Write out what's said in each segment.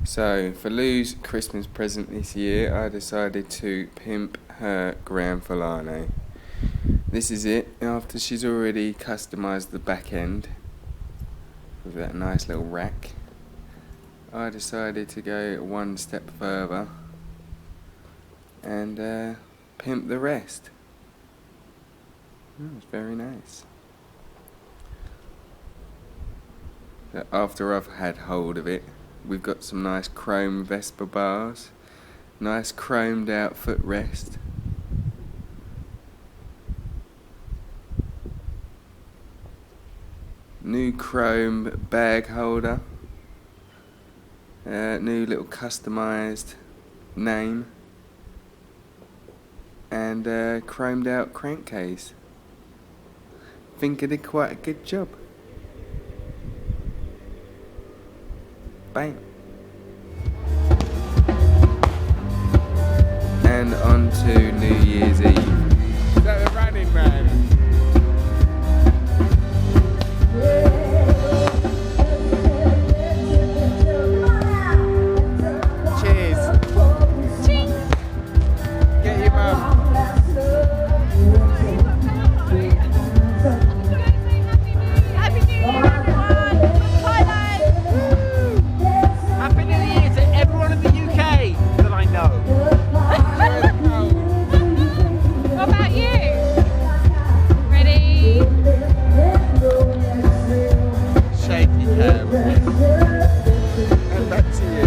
So, for Lou's Christmas present this year, I decided to pimp her Grand Filano. This is it, after she's already customised the back end with that nice little rack. I decided to go one step further and pimp the rest. It's very nice. So after I've had hold of it, we've got some nice chrome Vespa bars, nice chromed out footrest, new chrome bag holder, new little customised name, and chromed out crankcase. Think I did quite a good job. Bang. And on to New Year's Eve. Is that the running man? Cheers. Cheers. Get your mum. Happy New Year, everyone! Thailand! Woo! Happy New Year to everyone in the UK that I know. What about you? Ready? Shaky cam. And back to you.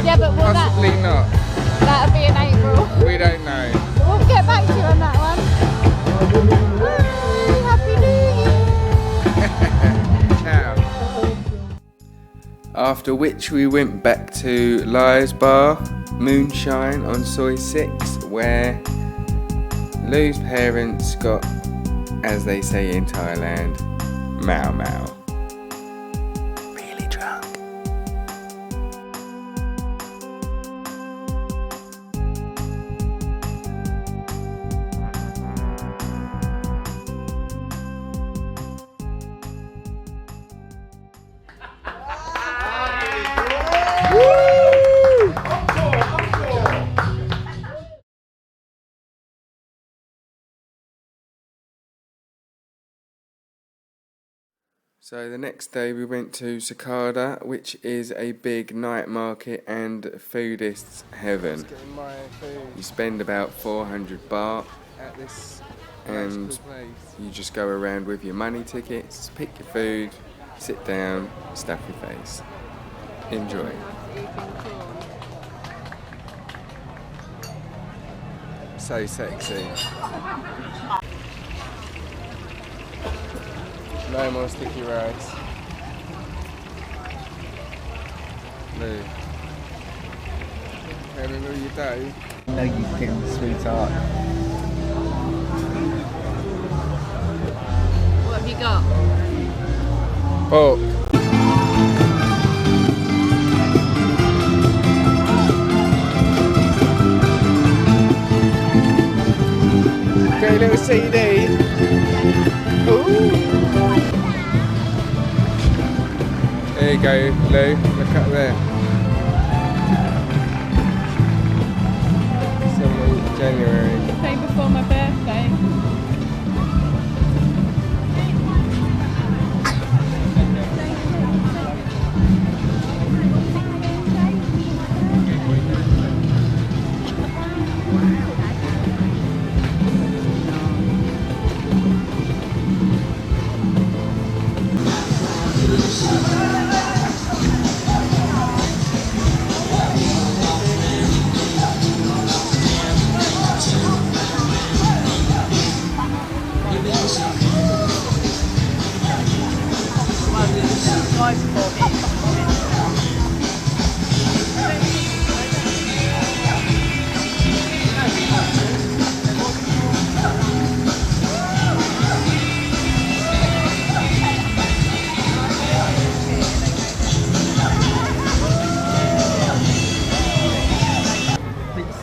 Yeah, but will possibly not. That'll be in April. We don't know. We'll get back to you on that one. Bye. Happy New Year. Ciao. After which we went back to Liar's Bar, Moonshine on Soy 6, where Lou's parents got, as they say in Thailand, Mau Mau. Really drunk. So the next day we went to Cicada, which is a big night market and foodist's heaven. You spend about 400 baht at this and you just go around with your money tickets, pick your food, sit down, stuff your face. Enjoy. So sexy. No more sticky rice. No. Having all your day. No, you can, sweetheart. What have you got? Pork. Got a little CD. Ooh. There you go, Lou. Look up there. 7th of January. The day before my birthday.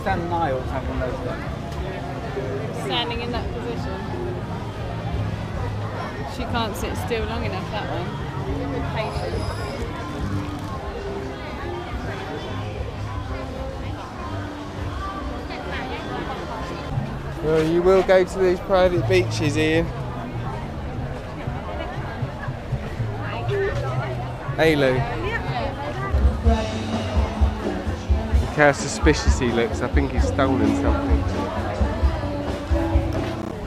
Stand nigh or having those done. Standing in that position. She can't sit still long enough, that one. Patient. Well, you will go to these private beaches, Ian. Hey, Lou. Look how suspicious he looks. I think he's stolen something.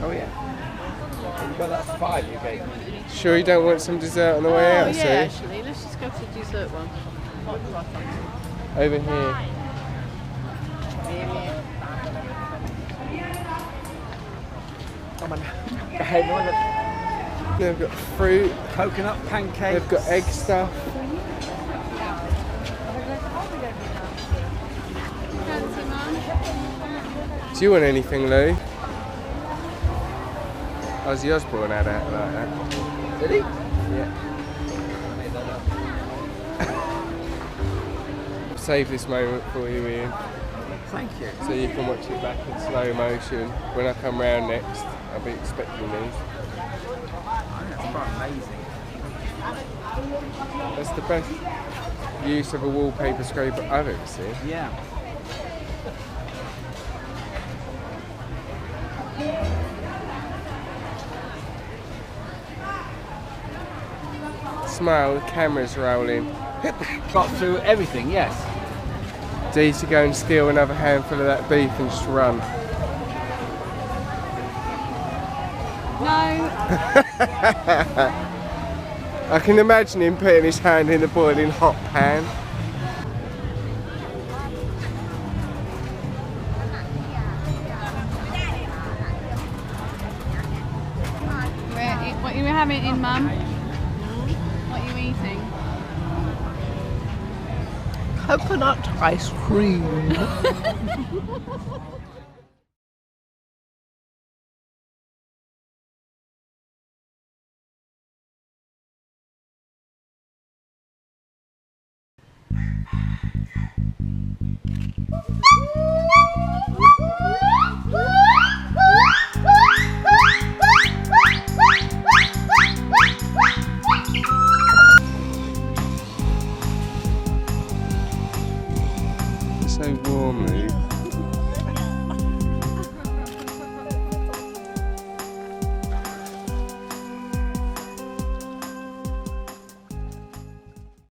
Oh yeah. You've got that 5 you gave me. Sure you don't want some dessert on the way out, yeah, see? actually. Let's just go for the dessert one. Over here. Come on. They've got fruit, Coconut pancakes. they've got egg stuff. Fancy, Mum? Do you want anything, Lou? Ozzy Osbourne had out like that. Did he? Yeah. Save this moment for you, Ian, Thank you. so you can watch it back in slow motion. When I come round next, I'll be expecting these. That's quite amazing. That's the best use of a wallpaper scraper I've ever seen. Yeah. Smile, the camera's rolling. Got through everything, yes. D to go and steal another handful of that beef and just run. No. I can imagine him putting his hand in the boiling hot pan. What are you having in, Mum? What are you eating? Coconut ice cream. It's so warm, Lou.